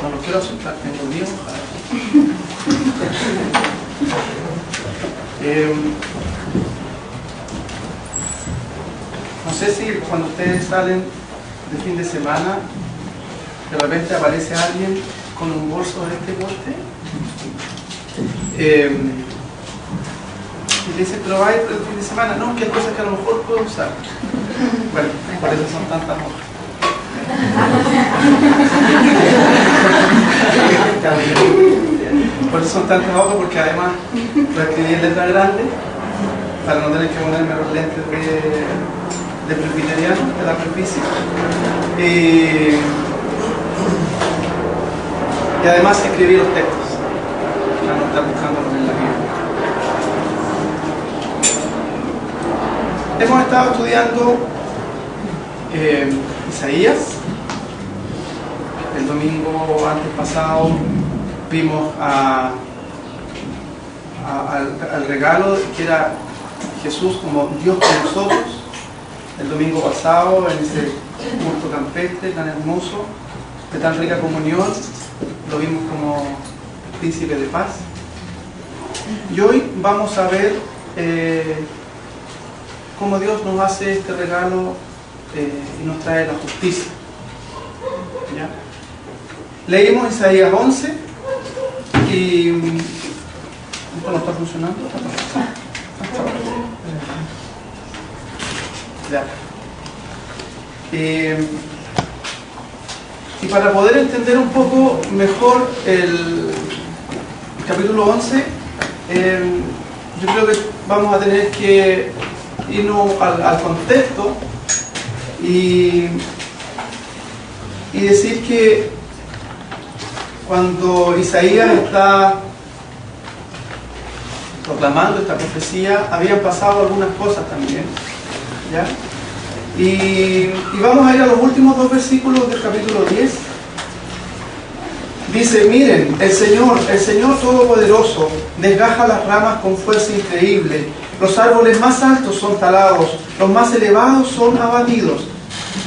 No los quiero asustar, tengo 10 hojas. No sé si cuando ustedes salen de fin de semana, de repente aparece alguien con un bolso de este porte y dice, pero va a ir por el fin de semana. No, que hay cosas que a lo mejor puedo usar. Bueno, por eso son tantas hojas. Por eso son tantas hojas, porque además lo escribí en letra grande para no tener que ponerme los lentes de presbiteriano, de la presbicia. Y además escribí los textos para no estar buscándolos en la Biblia. Hemos estado estudiando Isaías. El domingo antes pasado vimos al regalo que era Jesús como Dios con nosotros. El domingo pasado, en ese culto campestre tan hermoso, de tan rica comunión, lo vimos como príncipe de paz. Y hoy vamos a ver cómo Dios nos hace este regalo y nos trae la justicia. ¿Ya? Leímos Isaías 11 y... ¿Esto no está funcionando? Ya. Y para poder entender un poco mejor el capítulo 11, yo creo que vamos a tener que irnos al contexto y decir que cuando Isaías está proclamando esta profecía, habían pasado algunas cosas también, ¿ya? Y vamos a ir a los últimos 2 versículos del capítulo 10. Dice, miren, el Señor Todopoderoso desgaja las ramas con fuerza increíble. Los árboles más altos son talados, los más elevados son abatidos.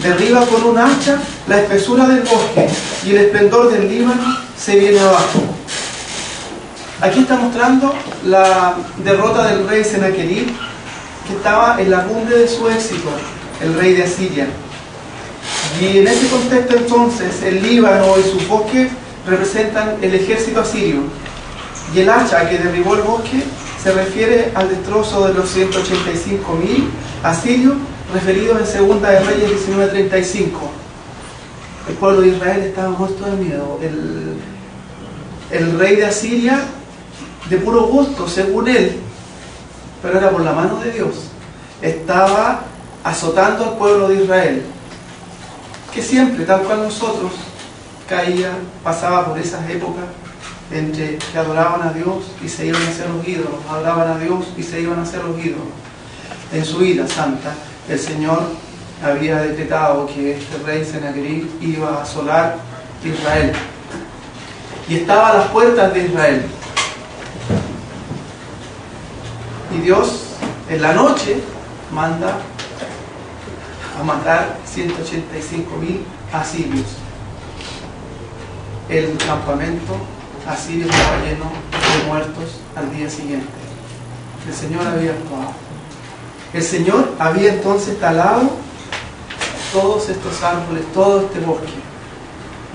Derriba con un hacha la espesura del bosque y el esplendor del Líbano se viene abajo. Aquí está mostrando la derrota del rey Senaquerib, que estaba en la cumbre de su éxito, el rey de Asiria. Y en ese contexto entonces el Líbano y sus bosques representan el ejército asirio, y el hacha que derribó el bosque se refiere al destrozo de los 185.000 asirios referidos en Segunda de Reyes 19:35. El pueblo de Israel estaba muerto de miedo. El rey de Asiria, de puro gusto según él, pero era por la mano de Dios, estaba azotando al pueblo de Israel, que siempre, tal cual nosotros, caía, pasaba por esas épocas entre que adoraban a Dios y se iban a hacer los ídolos, adoraban a Dios y se iban a hacer los ídolos. En su ira santa, el Señor había decretado que este rey Senaquerib iba a asolar Israel, y estaba a las puertas de Israel. Y Dios en la noche manda a matar 185.000 asirios. El campamento asirio estaba lleno de muertos al día siguiente. El Señor había actuado. El Señor había entonces talado todos estos árboles, todo este bosque.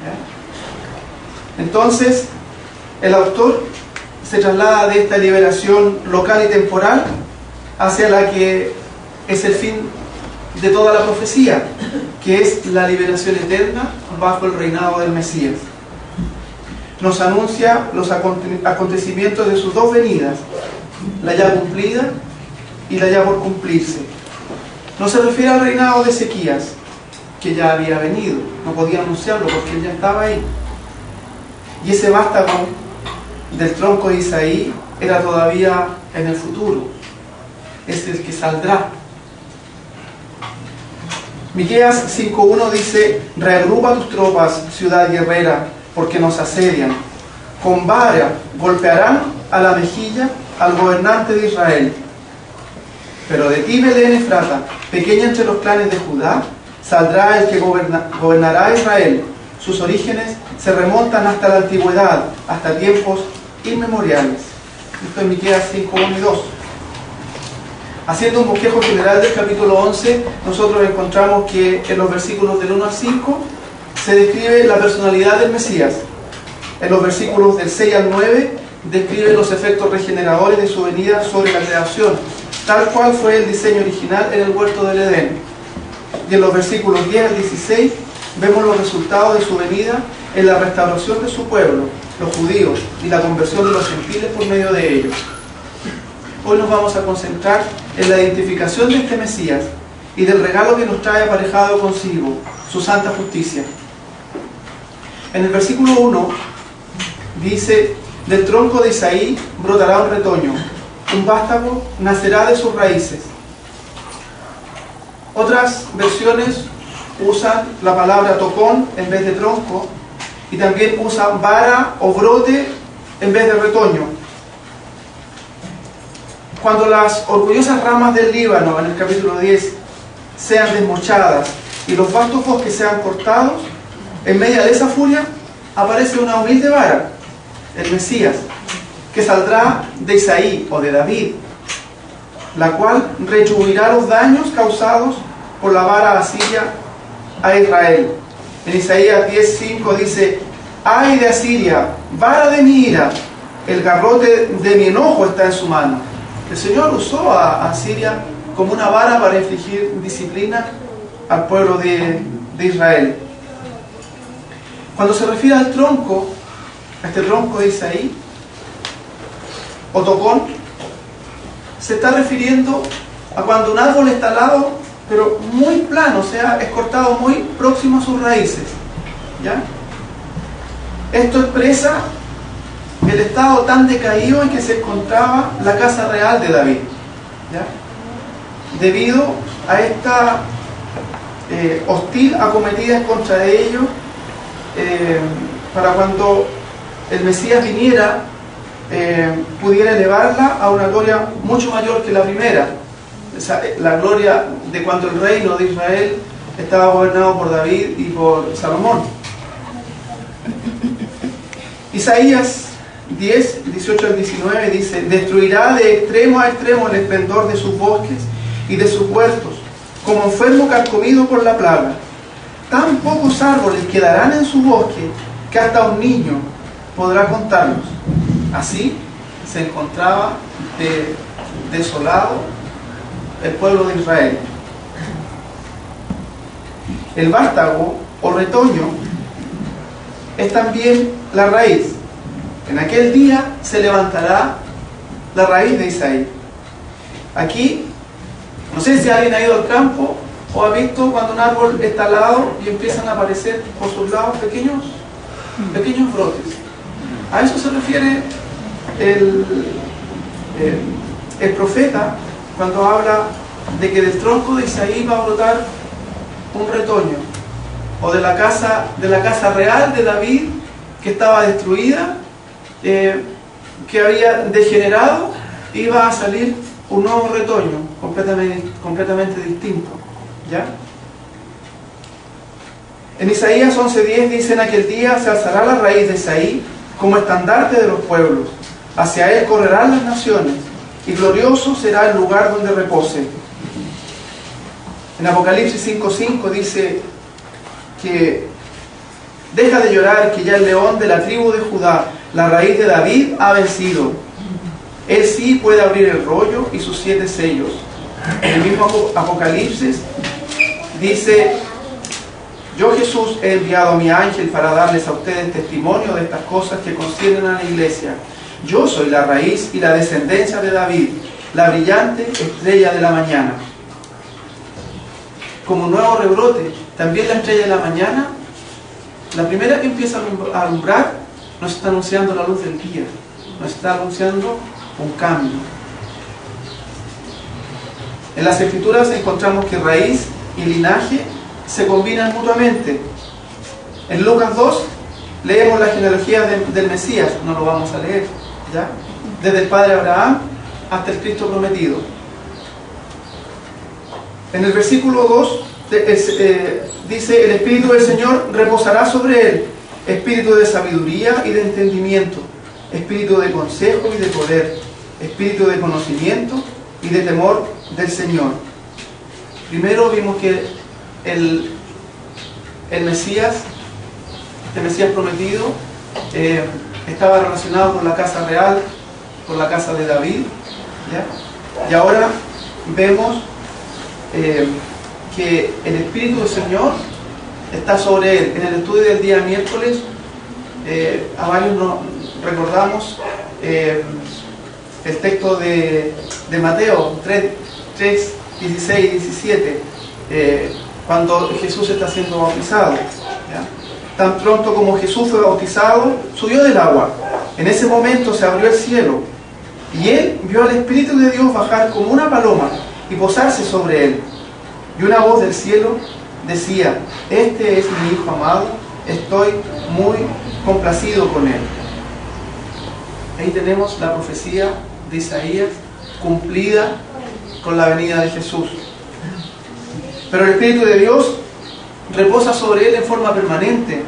¿Ya? Entonces, el autor se traslada de esta liberación local y temporal hacia la que es el fin de toda la profecía, que es la liberación eterna bajo el reinado del Mesías. Nos anuncia los acontecimientos de sus 2 venidas, la ya cumplida y la ya por cumplirse. No se refiere al reinado de Ezequías, que ya había venido, no podía anunciarlo porque él ya estaba ahí. Y ese vástago del tronco de Isaí era todavía en el futuro, es el que saldrá. Miqueas 5:1 dice, reagrupa tus tropas, ciudad guerrera, porque nos asedian. Con vara golpearán a la mejilla al gobernante de Israel. Pero de ti, Belén Efrata, pequeña entre los clanes de Judá, saldrá el que gobernará a Israel. Sus orígenes se remontan hasta la antigüedad, hasta tiempos inmemoriales. Esto es Miqueas 5, 1 y 2. Haciendo un bosquejo general del capítulo 11, nosotros encontramos que en los versículos del 1 al 5 se describe la personalidad del Mesías. En los versículos del 6 al 9 describe los efectos regeneradores de su venida sobre la creación, tal cual fue el diseño original en el huerto del Edén. Y en los versículos 10 al 16 vemos los resultados de su venida en la restauración de su pueblo, los judíos, y la conversión de los gentiles por medio de ellos. Hoy nos vamos a concentrar en la identificación de este Mesías y del regalo que nos trae aparejado consigo, su santa justicia. En el versículo 1 dice: del tronco de Isaí brotará un retoño, un vástago nacerá de sus raíces. Otras versiones usan la palabra tocón en vez de tronco, y también usan vara o brote en vez de retoño. Cuando las orgullosas ramas del Líbano, en el capítulo 10, sean desmochadas y los vastos bosques sean cortados, en medio de esa furia aparece una humilde vara, el Mesías, que saldrá de Isaí o de David, la cual retribuirá los daños causados por la vara asiria a Israel. En Isaías 10:5 dice: ¡ay de Asiria, vara de mi ira! El garrote de mi enojo está en su mano. El Señor usó a Asiria como una vara para infligir disciplina al pueblo de Israel. Cuando se refiere al tronco, a este tronco de Isaí, o tocón, se está refiriendo a cuando un árbol es talado, pero muy plano, o sea, es cortado muy próximo a sus raíces, ¿ya? Esto expresa el estado tan decaído en que se encontraba la casa real de David, ¿ya? Debido a esta hostil acometida contra ellos, para cuando el Mesías viniera, pudiera elevarla a una gloria mucho mayor que la primera. O sea, la gloria de cuando el reino de Israel estaba gobernado por David y por Salomón. Isaías 10, 18 al 19 dice: destruirá de extremo a extremo el esplendor de sus bosques y de sus huertos, como enfermo carcomido por la plaga. Tan pocos árboles quedarán en su bosque que hasta un niño podrá contarlos. Así se encontraba desolado el pueblo de Israel. El vástago o retoño es también la raíz. En aquel día se levantará la raíz de Isaí. Aquí, no sé si alguien ha ido al campo o ha visto cuando un árbol está talado y empiezan a aparecer por sus lados pequeños brotes. A eso se refiere el profeta cuando habla de que del tronco de Isaí va a brotar un retoño, o de la casa real de David que estaba destruida, que había degenerado, iba a salir un nuevo retoño completamente distinto, ¿ya? En Isaías 11:10 dice: en aquel día se alzará la raíz de Isaí como estandarte de los pueblos, hacia él correrán las naciones, y glorioso será el lugar donde repose. En Apocalipsis 5:5 dice que deja de llorar, que ya el león de la tribu de Judá, la raíz de David, ha vencido. Él sí puede abrir el rollo y sus 7 sellos. En el mismo Apocalipsis dice: yo, Jesús, he enviado a mi ángel para darles a ustedes testimonio de estas cosas que conciernen a la iglesia. Yo soy la raíz y la descendencia de David, la brillante estrella de la mañana. Como nuevo rebrote, también la estrella de la mañana, la primera que empieza a alumbrar, nos está anunciando la luz del día, nos está anunciando un cambio. En las Escrituras encontramos que raíz y linaje se combinan mutuamente. En Lucas 2 leemos la genealogía del Mesías, no lo vamos a leer, ¿ya? Desde el padre Abraham hasta el Cristo prometido. En el versículo 2 dice, el Espíritu del Señor reposará sobre él, espíritu de sabiduría y de entendimiento, espíritu de consejo y de poder, espíritu de conocimiento y de temor del Señor. Primero vimos que el Mesías, este Mesías prometido, estaba relacionado con la casa real, con la casa de David, ¿ya? Y ahora vemos que el Espíritu del Señor está sobre él. En el estudio del día miércoles, a varios nos recordamos el texto de Mateo 3, 16 y 17, cuando Jesús está siendo bautizado, ¿ya? Tan pronto como Jesús fue bautizado, subió del agua. En ese momento se abrió el cielo y él vio al Espíritu de Dios bajar como una paloma y posarse sobre él. Y una voz del cielo decía: este es mi Hijo amado, estoy muy complacido con él. Ahí tenemos la profecía de Isaías cumplida con la venida de Jesús. Pero el Espíritu de Dios reposa sobre él en forma permanente,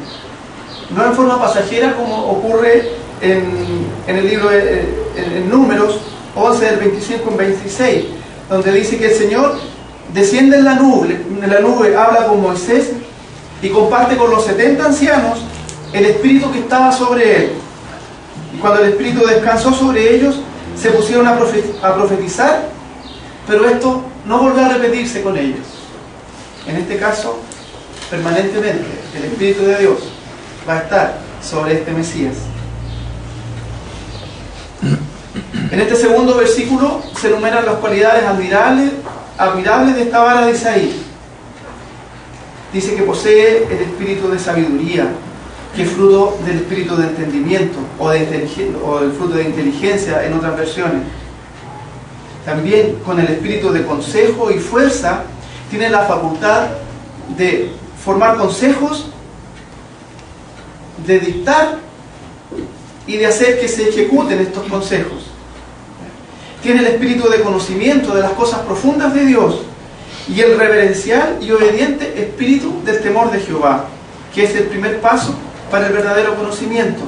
no en forma pasajera como ocurre en el libro en Números 11 del 25 en 26, donde dice que el Señor desciende en la nube, habla con Moisés y comparte con los 70 ancianos el Espíritu que estaba sobre él. Y cuando el Espíritu descansó sobre ellos, se pusieron a profetizar, pero esto no volvió a repetirse con ellos. En este caso, permanentemente, el Espíritu de Dios va a estar sobre este Mesías. En este segundo versículo se enumeran las cualidades admirables de esta vara de Isaí. Dice que posee el espíritu de sabiduría, que es fruto del espíritu de entendimiento o el fruto de inteligencia en otras versiones. También con el espíritu de consejo y fuerza tiene la facultad de formar consejos, de dictar y de hacer que se ejecuten estos consejos. Tiene el espíritu de conocimiento de las cosas profundas de Dios y el reverencial y obediente espíritu del temor de Jehová, que es el primer paso para el verdadero conocimiento.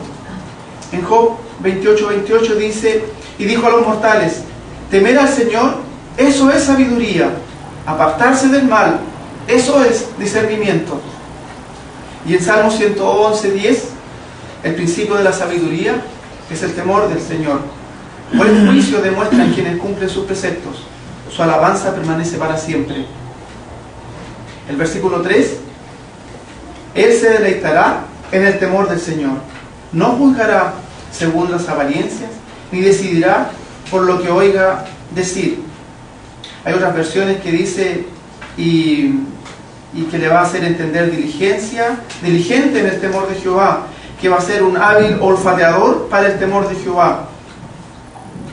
En Job 28:28 dice: y dijo a los mortales, temer al Señor, eso es sabiduría, apartarse del mal, eso es discernimiento. Y en Salmo 111:10, el principio de la sabiduría es el temor del Señor. Buen juicio demuestran quienes cumplen sus preceptos, su alabanza permanece para siempre. El versículo 3, él se deleitará en el temor del Señor, no juzgará según las apariencias, ni decidirá por lo que oiga decir. Hay otras versiones que dice y que le va a hacer entender diligente en el temor de Jehová, que va a ser un hábil olfateador para el temor de Jehová.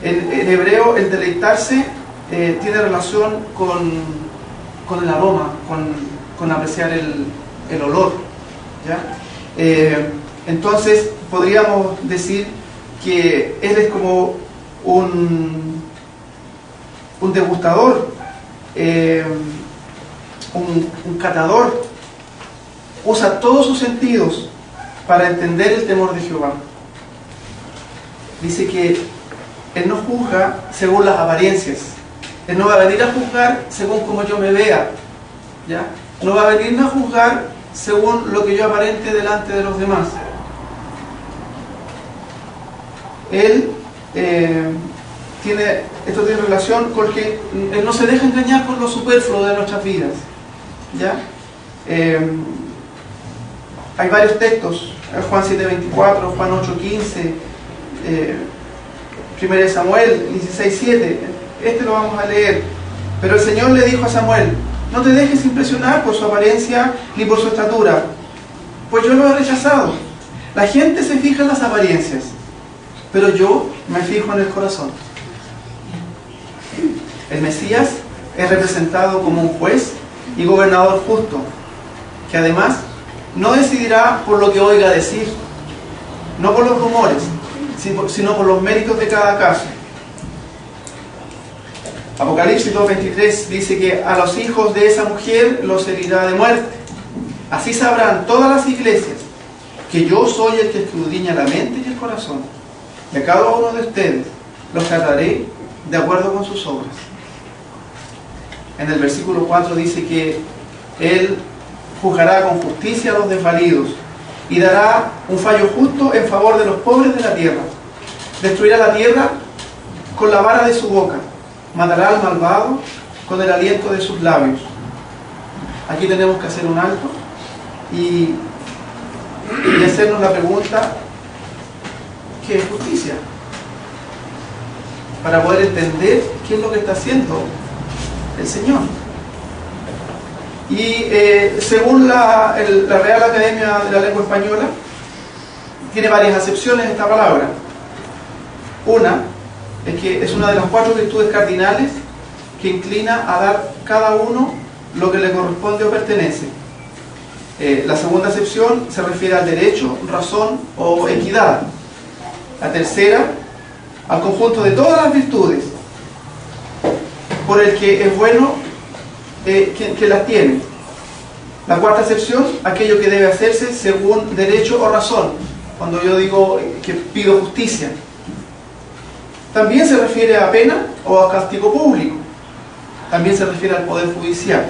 En hebreo, el deleitarse tiene relación con el aroma, con apreciar el olor, ¿ya? Entonces, podríamos decir que él es como un degustador, un catador, usa todos sus sentidos para entender el temor de Jehová. Dice que él no juzga según las apariencias. Él no va a venir a juzgar según como yo me vea, ¿ya? No va a venir a juzgar según lo que yo aparente delante de los demás. Él esto tiene relación con que él no se deja engañar por lo superfluo de nuestras vidas, ¿ya? Hay varios textos, Juan 7:24, Juan 8:15, 1 Samuel 16:7. Este lo vamos a leer. Pero el Señor le dijo a Samuel: no te dejes impresionar por su apariencia ni por su estatura, pues yo lo he rechazado. La gente se fija en las apariencias, pero yo me fijo en el corazón. El Mesías es representado como un juez y gobernador justo, que además no decidirá por lo que oiga decir, no por los rumores, sino por los méritos de cada caso. Apocalipsis 2:23 dice que a los hijos de esa mujer los herirá de muerte. Así sabrán todas las iglesias que yo soy el que escudriña la mente y el corazón, y a cada uno de ustedes los trataré de acuerdo con sus obras. En el versículo 4 dice que Él juzgará con justicia a los desvalidos y dará un fallo justo en favor de los pobres de la tierra. Destruirá la tierra con la vara de su boca, matará al malvado con el aliento de sus labios. Aquí tenemos que hacer un alto y hacernos la pregunta: ¿qué es justicia? Para poder entender qué es lo que está haciendo el Señor. Y según la Real Academia de la Lengua Española, tiene varias acepciones esta palabra. Una es que es una de las 4 virtudes cardinales que inclina a dar cada uno lo que le corresponde o pertenece. La segunda acepción se refiere al derecho, razón o equidad. La tercera, al conjunto de todas las virtudes por el que es bueno que las tiene. La cuarta acepción, aquello que debe hacerse según derecho o razón, cuando yo digo que pido justicia. También se refiere a pena o a castigo público. También se refiere al poder judicial.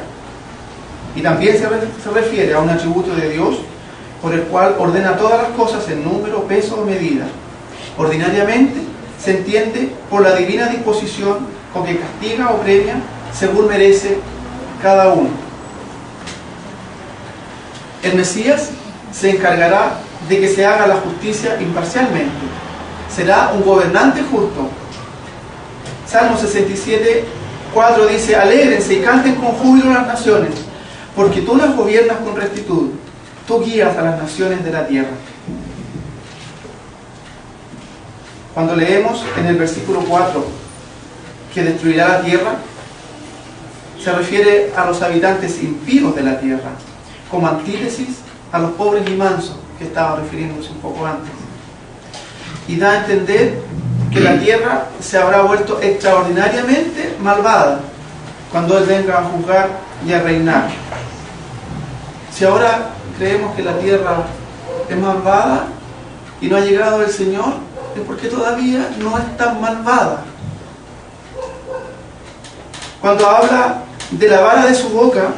Y también se refiere a un atributo de Dios por el cual ordena todas las cosas en número, peso o medida. Ordinariamente se entiende por la divina disposición con que castiga o premia según merece cada uno. El Mesías se encargará de que se haga la justicia imparcialmente. Será un gobernante justo. Salmo 67:4 dice: alégrense y canten con júbilo las naciones, porque tú las gobiernas con rectitud, tú guías a las naciones de la tierra. Cuando leemos en el versículo 4 que destruirá la tierra, se refiere a los habitantes impíos de la tierra, como antítesis a los pobres y mansos, que estaba refiriéndose un poco antes. Y da a entender que la tierra se habrá vuelto extraordinariamente malvada cuando Él venga a juzgar y a reinar. Si ahora creemos que la tierra es malvada y no ha llegado el Señor, es porque todavía no es tan malvada. Cuando habla de la vara de su boca,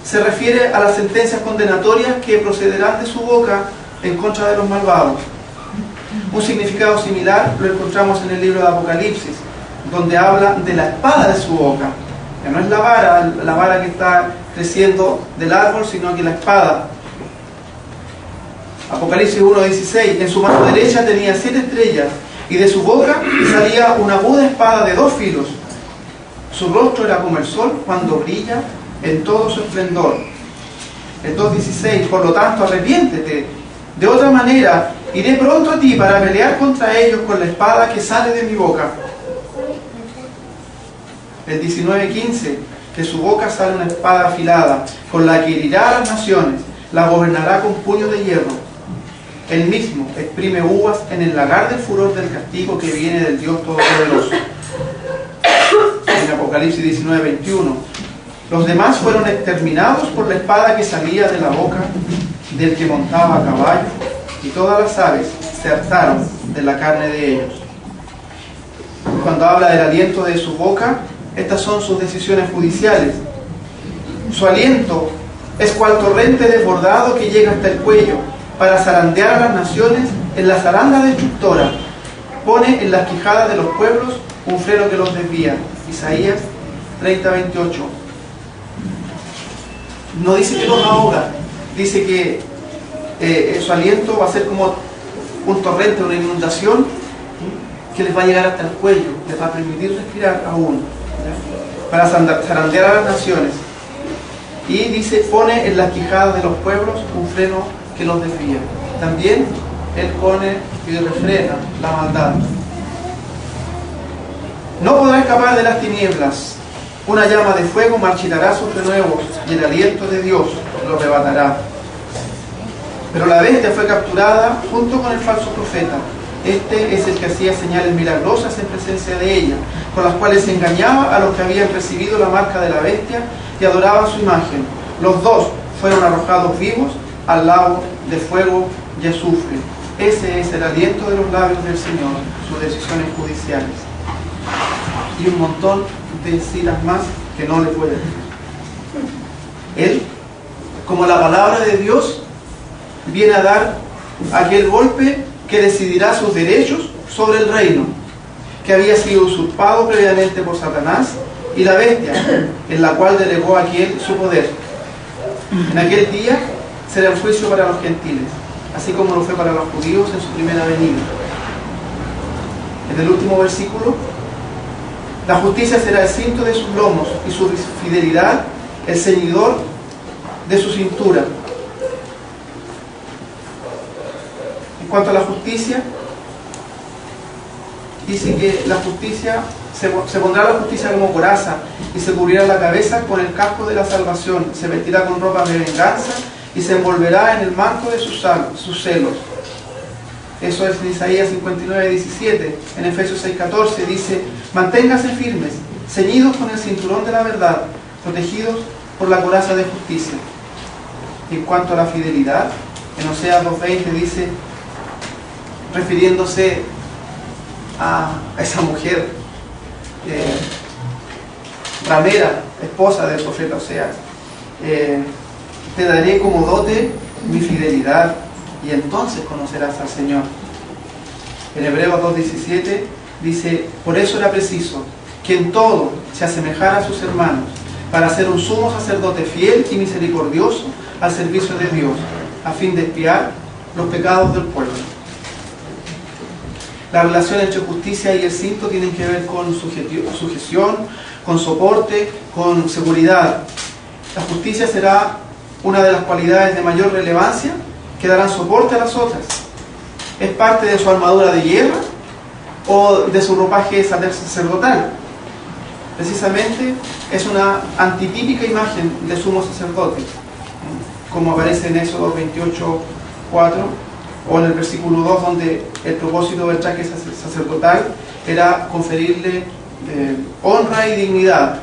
se refiere a las sentencias condenatorias que procederán de su boca en contra de los malvados. Un significado similar lo encontramos en el libro de Apocalipsis, donde habla de la espada de su boca. Que no es la vara que está creciendo del árbol, sino que la espada. Apocalipsis 1:16: en su mano derecha tenía 7 estrellas, y de su boca salía una aguda espada de 2 filos. Su rostro era como el sol cuando brilla en todo su esplendor. El 2:16: por lo tanto, arrepiéntete. De otra manera, iré pronto a ti para pelear contra ellos con la espada que sale de mi boca. El 19:15: de su boca sale una espada afilada, con la que herirá a las naciones, la gobernará con puño de hierro. Él mismo exprime uvas en el lagar del furor del castigo que viene del Dios Todopoderoso. En Apocalipsis 19:21: los demás fueron exterminados por la espada que salía de la boca del que montaba a caballo, y todas las aves se hartaron de la carne de ellos. Cuando habla del aliento de su boca, estas son sus decisiones judiciales. Su aliento es cual torrente desbordado que llega hasta el cuello para zarandear a las naciones en la zaranda destructora. Pone en las quijadas de los pueblos un freno que los desvía. Isaías 30:28. No dice que los ahoga, dice que su aliento va a ser como un torrente, una inundación que les va a llegar hasta el cuello, les va a permitir respirar aún, ¿ya? Para zarandear a las naciones. Y dice: pone en las quijadas de los pueblos un freno que los desvía. También Él pone y refrena la maldad. No podrá escapar de las tinieblas. Una llama de fuego marchitará sus renuevos, y el aliento de Dios lo arrebatará. Pero la bestia fue capturada junto con el falso profeta, Este es el que hacía señales milagrosas en presencia de ella, con las cuales engañaba a los que habían recibido la marca de la bestia y adoraban su imagen. Los dos fueron arrojados vivos al lago de fuego y azufre. Ese es el aliento de los labios del Señor, sus decisiones judiciales. Y un montón de citas más que no les voy a decir. Él, como la palabra de Dios, viene a dar aquel golpe que decidirá sus derechos sobre el reino, que había sido usurpado previamente por Satanás y la bestia, en la cual delegó a aquel su poder. En aquel día será el juicio para los gentiles, así como lo fue para los judíos en su primera venida. En el último versículo, la justicia será el cinto de sus lomos y su fidelidad el ceñidor de su cintura. En cuanto a la justicia, dice que la justicia se pondrá la justicia como coraza y se cubrirá la cabeza con el casco de la salvación, se vestirá con ropa de venganza y se envolverá en el manto de sus celos. Eso es en Isaías 59:17. En Efesios 6:14 dice: manténganse firmes, ceñidos con el cinturón de la verdad, protegidos por la coraza de justicia. Y en cuanto a la fidelidad, en Oseas 2:20 dice, refiriéndose a esa mujer ramera, esposa del profeta Oseas, te daré como dote mi fidelidad y entonces conocerás al Señor. En Hebreos 2:17 dice: por eso era preciso que en todo se asemejara a sus hermanos, para ser un sumo sacerdote fiel y misericordioso al servicio de Dios, a fin de expiar los pecados del pueblo. La relación entre justicia y el cinto tienen que ver con sujeción, con soporte, con seguridad. La justicia será una de las cualidades de mayor relevancia que darán soporte a las otras. Es parte de su armadura de hierro o de su ropaje sacerdotal. Precisamente es una antitípica imagen de sumo sacerdote, como aparece en Éxodo 28:4 o en el versículo 2, donde el propósito del traje sacerdotal era conferirle honra y dignidad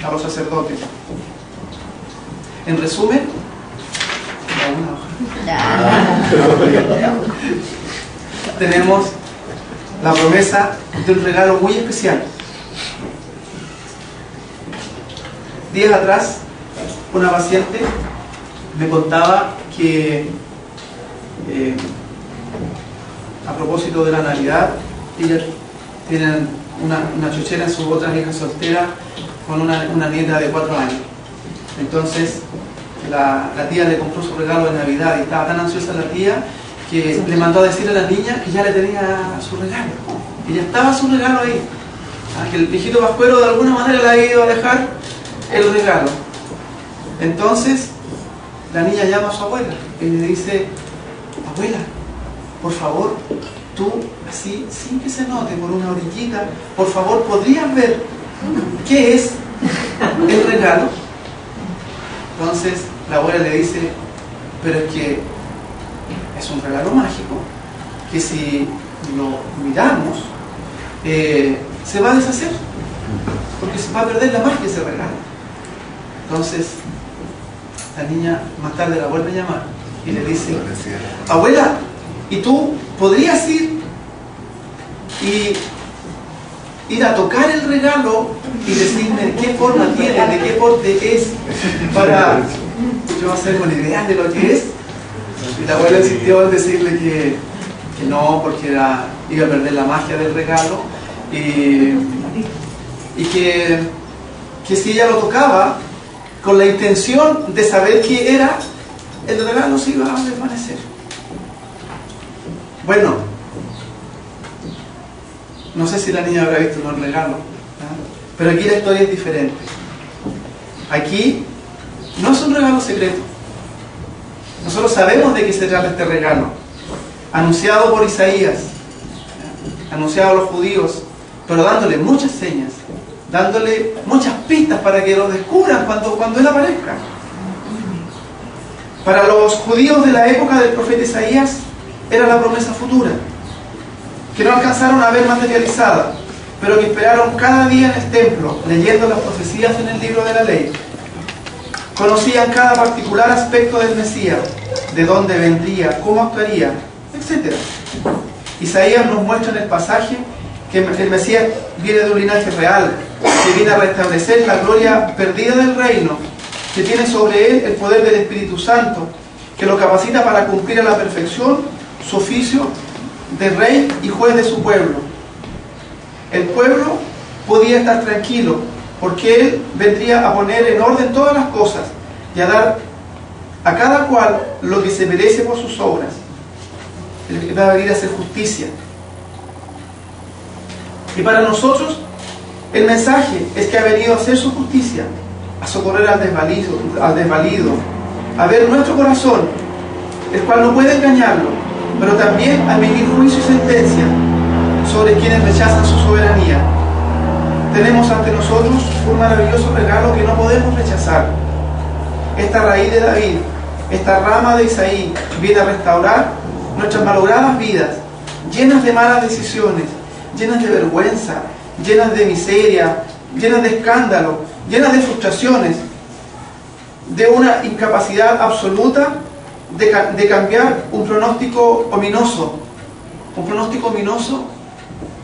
a los sacerdotes. En resumen, tenemos la promesa de un regalo muy especial. Días atrás, una paciente me contaba que a propósito de la Navidad, ellas tienen una chochera en su otra hija soltera con una nieta de 4 años. Entonces la tía le compró su regalo de Navidad y estaba tan ansiosa la tía que le mandó a decir a la niña que ya le tenía su regalo, que ya estaba su regalo ahí, que el viejito pascuero de alguna manera le había ido a dejar el regalo. Entonces la niña llama a su abuela y le dice: abuela, por favor, tú así, sin que se note, por una orillita, por favor, ¿podrías ver qué es el regalo? Entonces la abuela le dice: pero es que es un regalo mágico, que si lo miramos se va a deshacer, porque se va a perder la magia de ese regalo. Entonces la niña más tarde la vuelve a llamar y le dice: abuela, ¿y tú podrías ir a tocar el regalo y decirme qué forma tiene, de qué porte es, para yo hacerme una idea de lo que es? Y la abuela insistió en decirle que no, porque iba a perder la magia del regalo, y que si ella lo tocaba con la intención de saber qué era, el regalo se iba a desvanecer. Bueno, no sé si la niña habrá visto un regalo, ¿eh? Pero aquí la historia es diferente. Aquí no es un regalo secreto. Nosotros sabemos de qué se trata este regalo, anunciado por Isaías, anunciado a los judíos, pero dándole muchas señas, dándole muchas pistas para que lo descubran cuando Él aparezca. Para los judíos de la época del profeta Isaías era la promesa futura. que no alcanzaron a ver materializada, pero que esperaron cada día en el templo, leyendo las profecías en el libro de la ley. Conocían cada particular aspecto del Mesías, de dónde vendría, cómo actuaría, etc. Isaías nos muestra en el pasaje que el Mesías viene de un linaje real, que viene a restablecer la gloria perdida del reino, que tiene sobre él el poder del Espíritu Santo, que lo capacita para cumplir a la perfección su oficio de rey y juez de su pueblo. El pueblo podía estar tranquilo, porque él vendría a poner en orden todas las cosas y a dar a cada cual lo que se merece por sus obras. Él va a venir a hacer justicia. Y para nosotros, el mensaje es que ha venido a hacer su justicia, a socorrer al desvalido, a ver nuestro corazón, el cual no puede engañarlo, pero también a emitir juicio y sentencia sobre quienes rechazan su soberanía. Tenemos ante nosotros un maravilloso regalo que no podemos rechazar. Esta raíz de David, esta rama de Isaí, viene a restaurar nuestras malogradas vidas, llenas de malas decisiones, llenas de vergüenza, llenas de miseria, llenas de escándalo, llenas de frustraciones, de una incapacidad absoluta de cambiar un pronóstico ominoso. Un pronóstico ominoso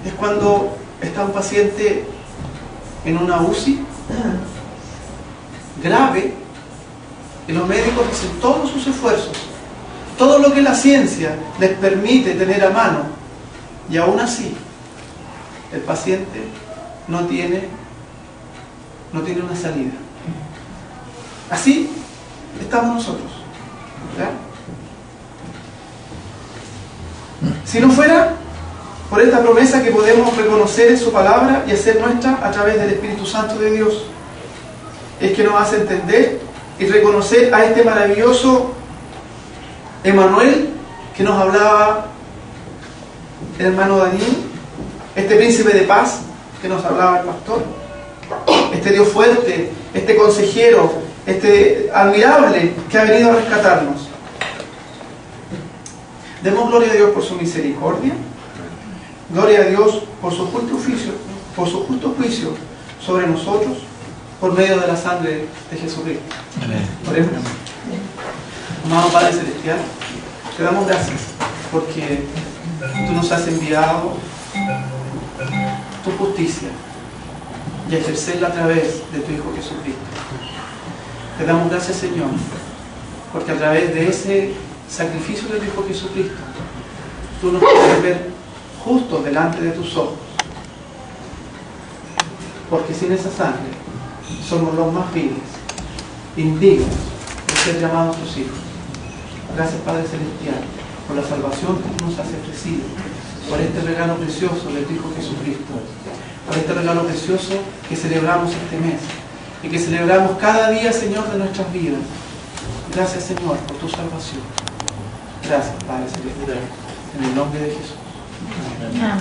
es cuando está un paciente en una UCI grave y los médicos hacen todos sus esfuerzos, todo lo que la ciencia les permite tener a mano, y aún así el paciente no tiene una salida. Así estamos nosotros, ¿verdad? Si no fuera por esta promesa que podemos reconocer en su palabra y hacer nuestra a través del Espíritu Santo de Dios, es que nos hace entender y reconocer a este maravilloso Emmanuel que nos hablaba el hermano Daniel, este príncipe de paz que nos hablaba el pastor, este Dios fuerte, este consejero, este admirable que ha venido a rescatarnos. Demos gloria a Dios por su misericordia, gloria a Dios por su justo juicio sobre nosotros, por medio de la sangre de Jesucristo. Oremos. Amado Padre Celestial, te damos gracias porque tú nos has enviado tu justicia y a ejercerla a través de tu Hijo Jesucristo. Te damos gracias, Señor, porque a través de ese sacrificio de tu Hijo Jesucristo, tú nos puedes ver justos delante de tus ojos, porque sin esa sangre somos los más viles, indignos de ser llamados tus hijos. Gracias, Padre Celestial, por la salvación que tú nos has ofrecido, por este regalo precioso de tu Hijo Jesucristo, por este regalo precioso que celebramos este mes y que celebramos cada día, Señor, de nuestras vidas. Gracias, Señor, por tu salvación. Gracias, Padre Celestial, en el nombre de Jesús.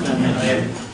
Amén.